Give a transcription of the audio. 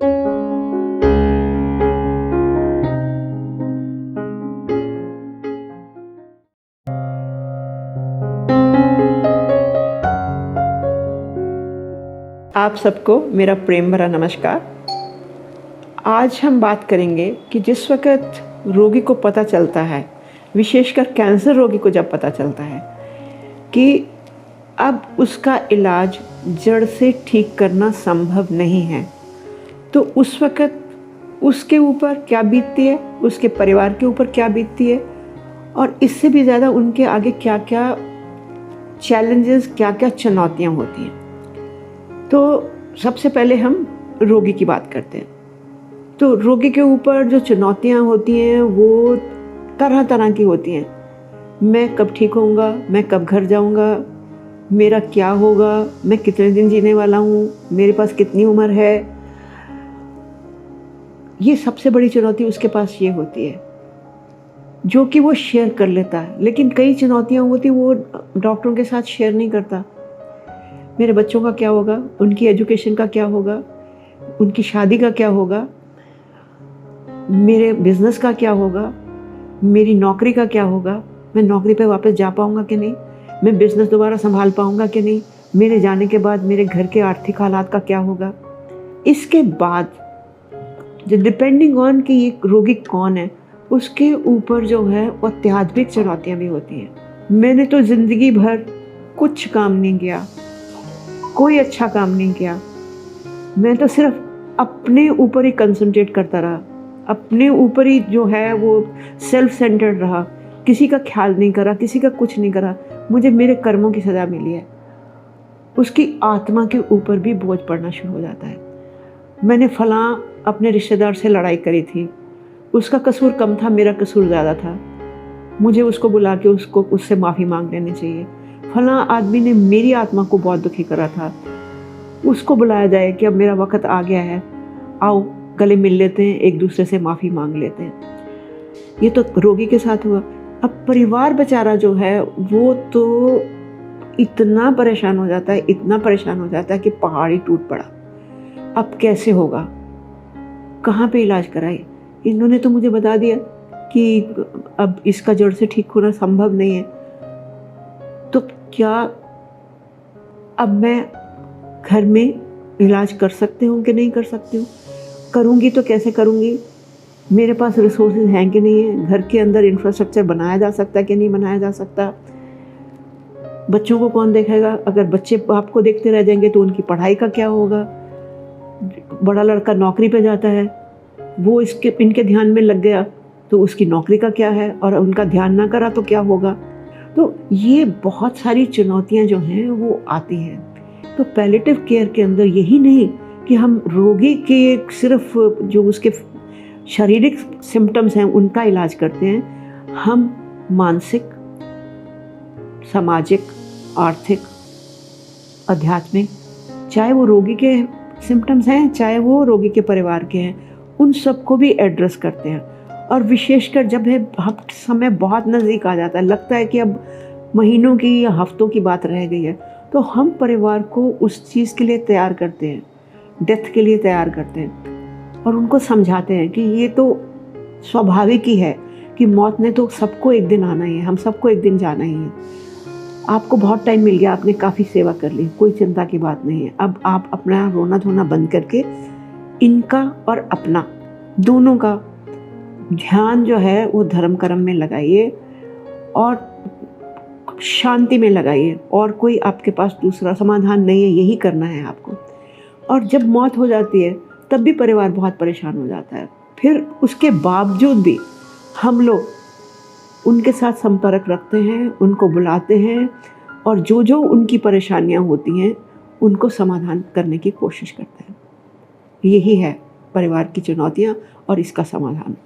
आप सबको मेरा प्रेम भरा नमस्कार। आज हम बात करेंगे कि जिस वक़्त रोगी को पता चलता है, विशेषकर कैंसर रोगी को जब पता चलता है कि अब उसका इलाज जड़ से ठीक करना संभव नहीं है, तो उस वक़्त उसके ऊपर क्या बीतती है, उसके परिवार के ऊपर क्या बीतती है, और इससे भी ज़्यादा उनके आगे क्या-क्या चैलेंजेस, क्या-क्या चुनौतियाँ होती हैं। तो सबसे पहले हम रोगी की बात करते हैं। तो रोगी के ऊपर जो चुनौतियाँ होती हैं वो तरह तरह की होती हैं। मैं कब ठीक होऊंगा, मैं कब घर जाऊंगा, मेरा क्या होगा, मैं कितने दिन जीने वाला हूँ, मेरे पास कितनी उम्र है। ये सबसे बड़ी चुनौती उसके पास ये होती है, जो कि वो शेयर कर लेता है। लेकिन कई चुनौतियाँ होती वो डॉक्टरों के साथ शेयर नहीं करता। मेरे बच्चों का क्या होगा, उनकी एजुकेशन का क्या होगा, उनकी शादी का क्या होगा, मेरे बिज़नेस का क्या होगा, मेरी नौकरी का क्या होगा, मैं नौकरी पे वापस जा पाऊँगा कि नहीं, मैं बिज़नेस दोबारा संभाल पाऊँगा कि नहीं, मेरे जाने के बाद मेरे घर के आर्थिक हालात का क्या होगा। इसके बाद जो डिपेंडिंग ऑन कि ये रोगी कौन है, उसके ऊपर जो है वो अत्याधिक चुनौतियाँ भी होती हैं। मैंने तो ज़िंदगी भर कुछ काम नहीं किया, कोई अच्छा काम नहीं किया। मैं तो सिर्फ अपने ऊपर ही कंसंट्रेट करता रहा, अपने ऊपर ही जो है वो सेल्फ सेंटर्ड रहा, किसी का ख्याल नहीं करा, किसी का कुछ नहीं करा। मुझे मेरे कर्मों की सज़ा मिली है। उसकी आत्मा के ऊपर भी बोझ पड़ना शुरू हो जाता है। मैंने फलां अपने रिश्तेदार से लड़ाई करी थी, उसका कसूर कम था, मेरा कसूर ज़्यादा था, मुझे उसको बुला के उससे माफ़ी मांग लेनी चाहिए। फलां आदमी ने मेरी आत्मा को बहुत दुखी करा था, उसको बुलाया जाए कि अब मेरा वक़्त आ गया है, आओ गले मिल लेते हैं, एक दूसरे से माफ़ी मांग लेते हैं। ये तो रोगी के साथ हुआ। अब परिवार बेचारा जो है वो तो इतना परेशान हो जाता है, इतना परेशान हो जाता है कि पहाड़ ही टूट पड़ा। अब कैसे होगा, कहाँ पे इलाज कराए। इन्होंने तो मुझे बता दिया कि अब इसका जड़ से ठीक होना संभव नहीं है। तो क्या अब मैं घर में इलाज कर सकती हूँ कि नहीं कर सकती हूँ, करूँगी तो कैसे करूँगी, मेरे पास रिसोर्सेज हैं कि नहीं है, घर के अंदर इंफ्रास्ट्रक्चर बनाया जा सकता है कि नहीं बनाया जा सकता, बच्चों को कौन देखेगा, अगर बच्चे बाप को देखते रह जाएंगे तो उनकी पढ़ाई का क्या होगा। बड़ा लड़का नौकरी पे जाता है, वो इनके ध्यान में लग गया तो उसकी नौकरी का क्या है, और उनका ध्यान ना करा तो क्या होगा। तो ये बहुत सारी चुनौतियाँ जो हैं वो आती हैं। तो पैलिएटिव केयर के अंदर यही नहीं कि हम रोगी के सिर्फ जो उसके शारीरिक सिम्टम्स हैं उनका इलाज करते हैं, हम मानसिक, सामाजिक, आर्थिक, आध्यात्मिक, चाहे वो रोगी के सिम्टम्स हैं चाहे वो रोगी के परिवार के हैं, उन सबको भी एड्रेस करते हैं। और विशेषकर जब समय बहुत नज़दीक आ जाता है, लगता है कि अब महीनों की या हफ्तों की बात रह गई है, तो हम परिवार को उस चीज़ के लिए तैयार करते हैं, डेथ के लिए तैयार करते हैं, और उनको समझाते हैं कि ये तो स्वाभाविक ही है कि मौत ने तो सबको एक दिन आना ही है, हम सबको एक दिन जाना ही है। आपको बहुत टाइम मिल गया, आपने काफ़ी सेवा कर ली, कोई चिंता की बात नहीं है। अब आप अपना रोना धोना बंद करके इनका और अपना दोनों का ध्यान जो है वो धर्म कर्म में लगाइए और शांति में लगाइए, और कोई आपके पास दूसरा समाधान नहीं है, यही करना है आपको। और जब मौत हो जाती है तब भी परिवार बहुत परेशान हो जाता है। फिर उसके बावजूद भी हम लोग उनके साथ संपर्क रखते हैं, उनको बुलाते हैं, और जो जो उनकी परेशानियां होती हैं उनको समाधान करने की कोशिश करते हैं। यही है परिवार की चुनौतियां और इसका समाधान।